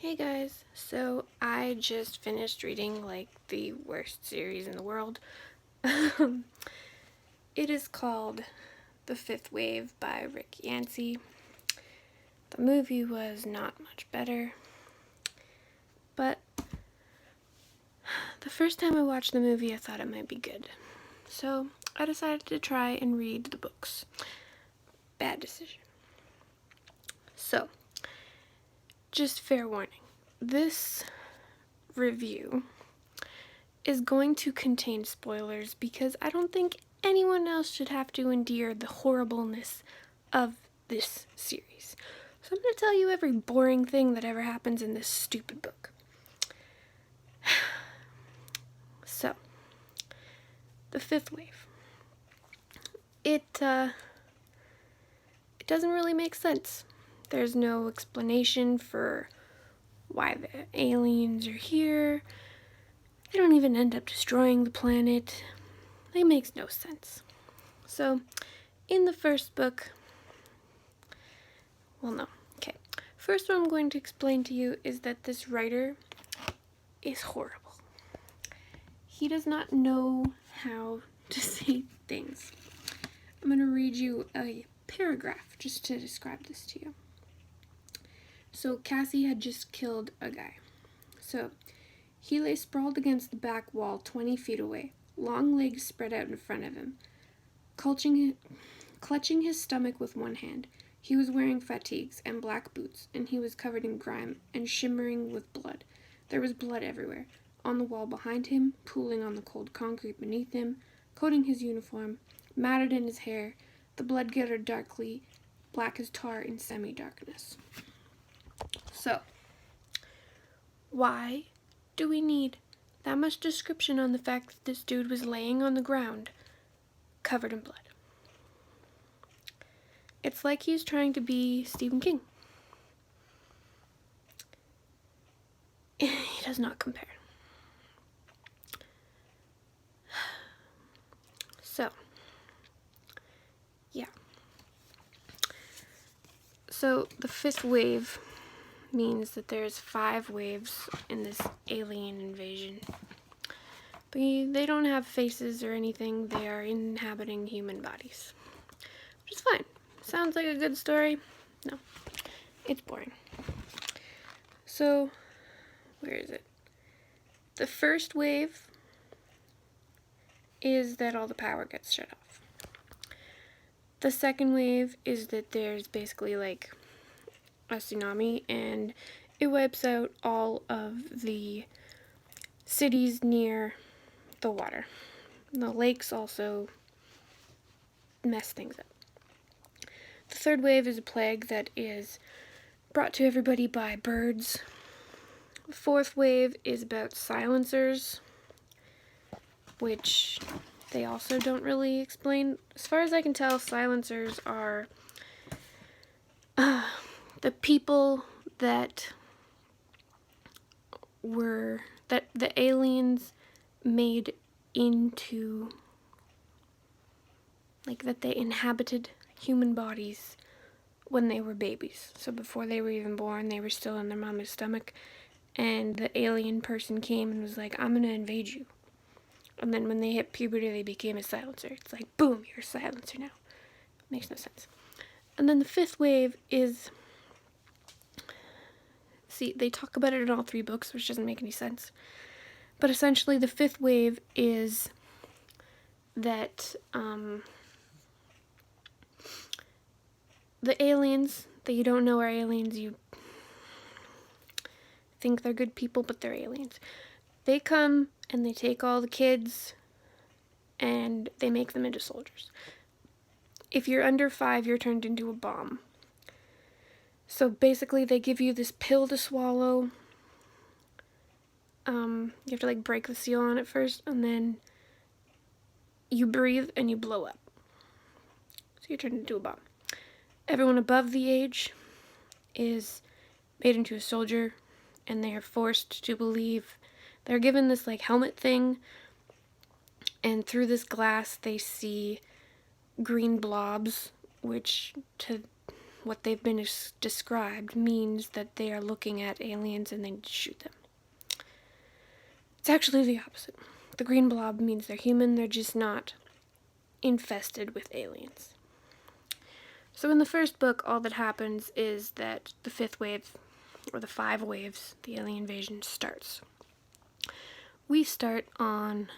Hey guys, so I just finished reading like the worst series in the world. It is called The Fifth Wave by Rick Yancey. The movie was not much better, but the first time I watched the movie I thought it might be good. So I decided to try and read the books. Bad decision. So, just fair warning. This review is going to contain spoilers because I don't think anyone else should have to endure the horribleness of this series. So I'm going to tell you every boring thing that ever happens in this stupid book. So, The Fifth Wave. It doesn't really make sense. There's no explanation for why the aliens are here. They don't even end up destroying the planet. It makes no sense. So, in the first book, first what I'm going to explain to you is that this writer is horrible. He does not know how to say things. I'm going to read you a paragraph just to describe this to you. So, Cassie had just killed a guy. So, he lay sprawled against the back wall 20 feet away, long legs spread out in front of him, clutching his stomach with one hand. He was wearing fatigues and black boots, and he was covered in grime and shimmering with blood. There was blood everywhere, on the wall behind him, pooling on the cold concrete beneath him, coating his uniform, matted in his hair, the blood glittered darkly, black as tar in semi-darkness. So, why do we need that much description on the fact that this dude was laying on the ground, covered in blood? It's like he's trying to be Stephen King. He does not compare. So, yeah. So, the fifth wave means that there's 5 waves in this alien invasion. But they don't have faces or anything. They are inhabiting human bodies. Which is fine. Sounds like a good story. No. It's boring. So, where is it? The first wave is that all the power gets shut off. The second wave is that there's basically like a tsunami and it wipes out all of the cities near the water. The lakes also mess things up. The third wave is a plague that is brought to everybody by birds. The fourth wave is about silencers, which they also don't really explain. As far as I can tell, silencers are the people that the aliens made into, like, that they inhabited human bodies when they were babies. So before they were even born, they were still in their mama's stomach, and the alien person came and was like, I'm gonna invade you. And then when they hit puberty, they became a silencer. It's like, boom, you're a silencer now. Makes no sense. And then the fifth wave is, see, they talk about it in all 3 books, which doesn't make any sense. But essentially, the fifth wave is that the aliens that you don't know are aliens, you think they're good people, but they're aliens. They come and they take all the kids and they make them into soldiers. If you're under 5, you're turned into a bomb. So basically, they give you this pill to swallow. You have to like break the seal on it first, and then you breathe and you blow up. So you're turned into a bomb. Everyone above the age is made into a soldier, and they are forced to believe. They're given this like helmet thing, and through this glass they see green blobs, which to what they've been described means that they are looking at aliens and they need to shoot them. It's actually the opposite. The green blob means they're human, they're just not infested with aliens. So in the first book, all that happens is that the 5th wave, or the 5 waves, the alien invasion starts. We start on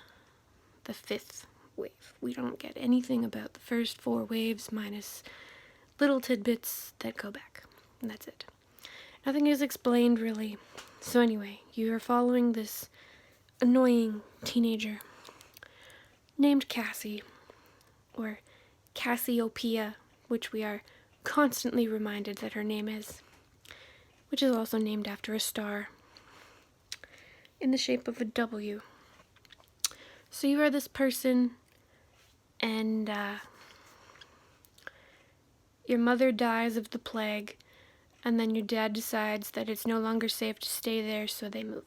the 5th wave. We don't get anything about the first 4 waves minus little tidbits that go back. And that's it. Nothing is explained really. So anyway, you are following this annoying teenager named Cassie, or Cassiopeia, which we are constantly reminded that her name is, which is also named after a star in the shape of a W. So you are this person, and your mother dies of the plague, and then your dad decides that it's no longer safe to stay there, so they move.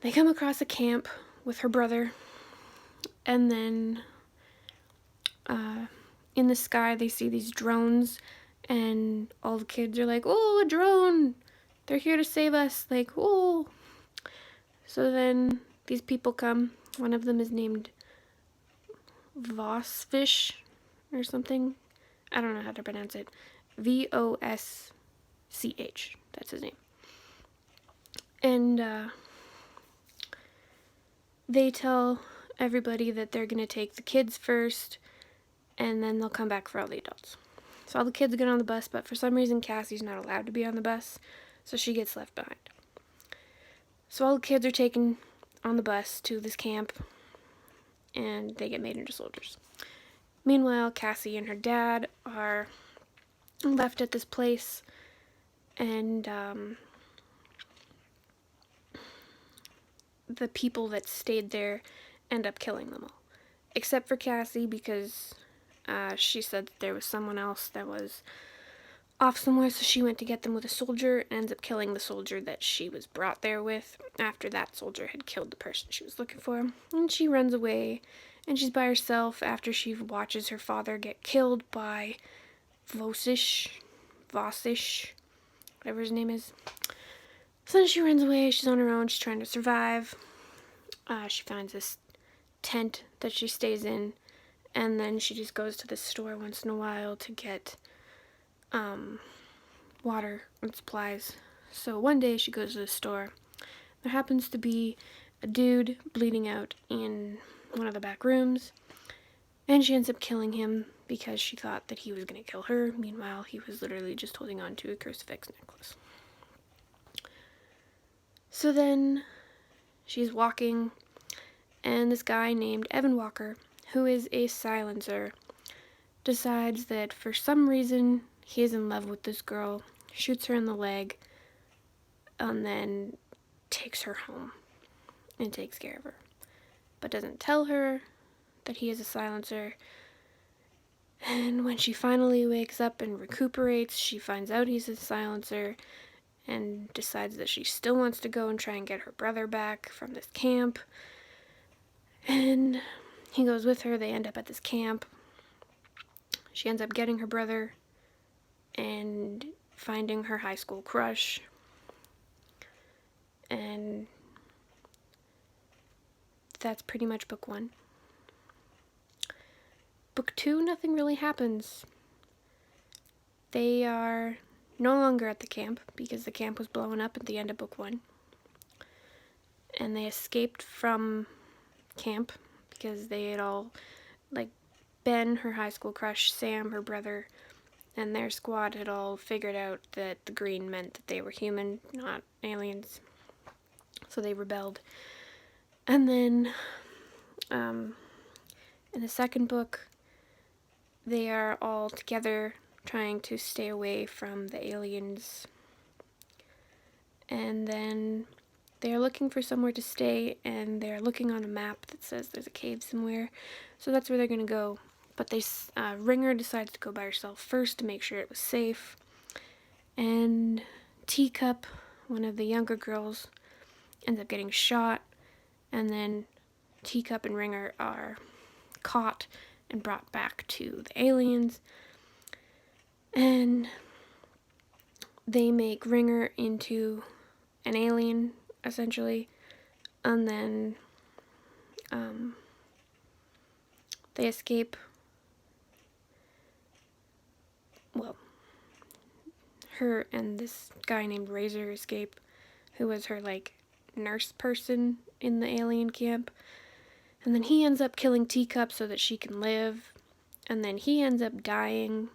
They come across a camp with her brother, and then in the sky they see these drones, and all the kids are like, "Oh, a drone! They're here to save us!" Like, "Oh!" So then these people come. One of them is named Vosfish or something. I don't know how to pronounce it. Vosch. That's his name. And they tell everybody that they're going to take the kids first, and then they'll come back for all the adults. So all the kids get on the bus, but for some reason Cassie's not allowed to be on the bus, so she gets left behind. So all the kids are taken on the bus to this camp, and they get made into soldiers. Meanwhile, Cassie and her dad are left at this place, and the people that stayed there end up killing them all. Except for Cassie, because she said that there was someone else that was off somewhere, so she went to get them with a soldier and ends up killing the soldier that she was brought there with after that soldier had killed the person she was looking for. And she runs away, and she's by herself after she watches her father get killed by Vosish, whatever his name is. So then she runs away, she's on her own, she's trying to survive. She finds this tent that she stays in, and then she just goes to the store once in a while to get water and supplies. So one day she goes to the store. There happens to be a dude bleeding out in one of the back rooms, and she ends up killing him because she thought that he was going to kill her. Meanwhile, he was literally just holding on to a crucifix necklace. So then she's walking, and this guy named Evan Walker, who is a silencer, decides that for some reason he is in love with this girl, shoots her in the leg, and then takes her home and takes care of her. But doesn't tell her that he is a silencer. And when she finally wakes up and recuperates, she finds out he's a silencer and decides that she still wants to go and try and get her brother back from this camp. And he goes with her. They end up at this camp. She ends up getting her brother and finding her high school crush. And that's pretty much book 1. Book 2, nothing really happens. They are no longer at the camp because the camp was blown up at the end of book 1. And they escaped from camp because they had all, like, Ben, her high school crush, Sam, her brother, and their squad had all figured out that the green meant that they were human, not aliens. So they rebelled. And then in the second book, they are all together trying to stay away from the aliens. And then they're looking for somewhere to stay, and they're looking on a map that says there's a cave somewhere. So that's where they're going to go. But Ringer decides to go by herself first to make sure it was safe. And Teacup, one of the younger girls, ends up getting shot. And then Teacup and Ringer are caught and brought back to the aliens. And they make Ringer into an alien, essentially, and then they escape. Well, her and this guy named Razor escape, who was her, like, nurse person in the alien camp. And then he ends up killing Teacup so that she can live. And then he ends up dying.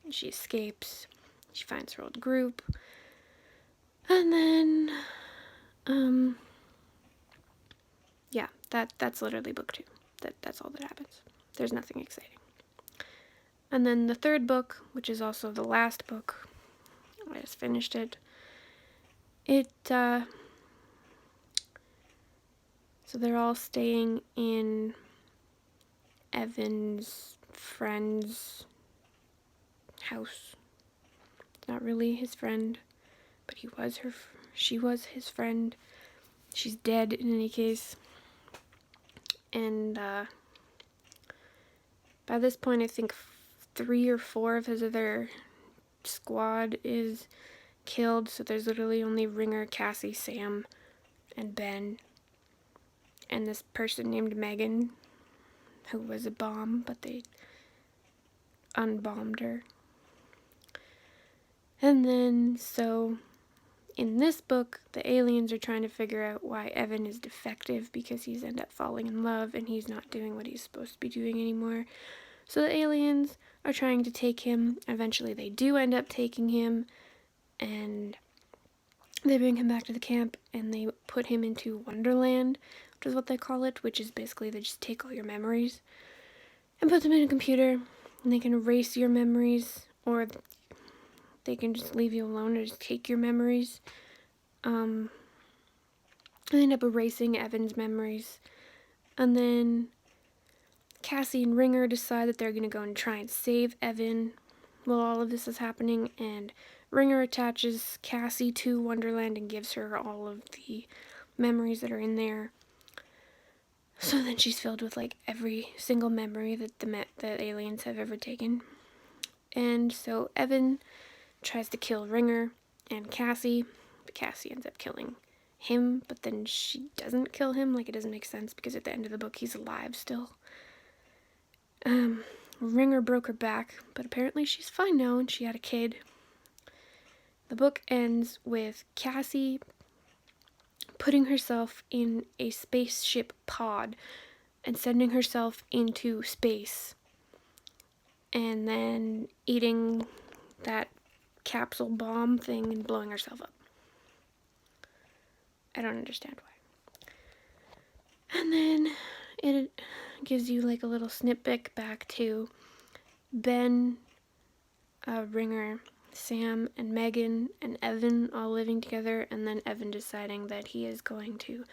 She escapes. She finds her old group. And then, yeah, that's literally book 2. That's all that happens. There's nothing exciting. And then the third book, which is also the last book, I just finished it. So they're all staying in Evan's friend's house. It's not really his friend, but she was his friend. She's dead in any case. And by this point, I think 3 or 4 of his other squad is killed, so there's literally only Ringer, Cassie, Sam, and Ben, and this person named Megan, who was a bomb, but they unbombed her. And then, so, in this book, the aliens are trying to figure out why Evan is defective, because he's ended up falling in love, and he's not doing what he's supposed to be doing anymore. So the aliens are trying to take him. Eventually they do end up taking him, and they bring him back to the camp, and they put him into Wonderland, which is what they call it, which is basically they just take all your memories and put them in a computer, and they can erase your memories, or they can just leave you alone or just take your memories. They end up erasing Evan's memories, and then Cassie and Ringer decide that they're going to go and try and save Evan while all of this is happening, and Ringer attaches Cassie to Wonderland and gives her all of the memories that are in there. So then she's filled with, like, every single memory that the aliens have ever taken. And so Evan tries to kill Ringer and Cassie, but Cassie ends up killing him, but then she doesn't kill him. Like, it doesn't make sense, because at the end of the book he's alive still. Ringer broke her back, but apparently she's fine now, and she had a kid. The book ends with Cassie putting herself in a spaceship pod and sending herself into space, and then eating that capsule bomb thing and blowing herself up. I don't understand why. And then it gives you, like, a little snippet back to Ben, Ringer, Sam, and Megan, and Evan all living together, and then Evan deciding that he is going to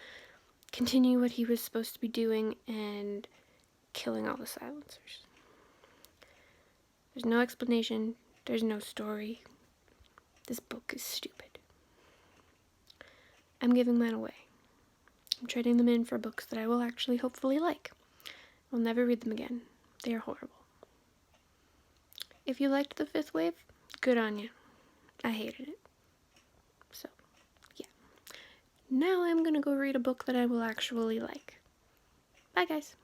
continue what he was supposed to be doing and killing all the silencers. There's no explanation. There's no story. This book is stupid. I'm giving mine away. I'm trading them in for books that I will actually hopefully like. I'll never read them again. They are horrible. If you liked The Fifth Wave, good on you. I hated it. So, yeah. Now I'm gonna go read a book that I will actually like. Bye, guys.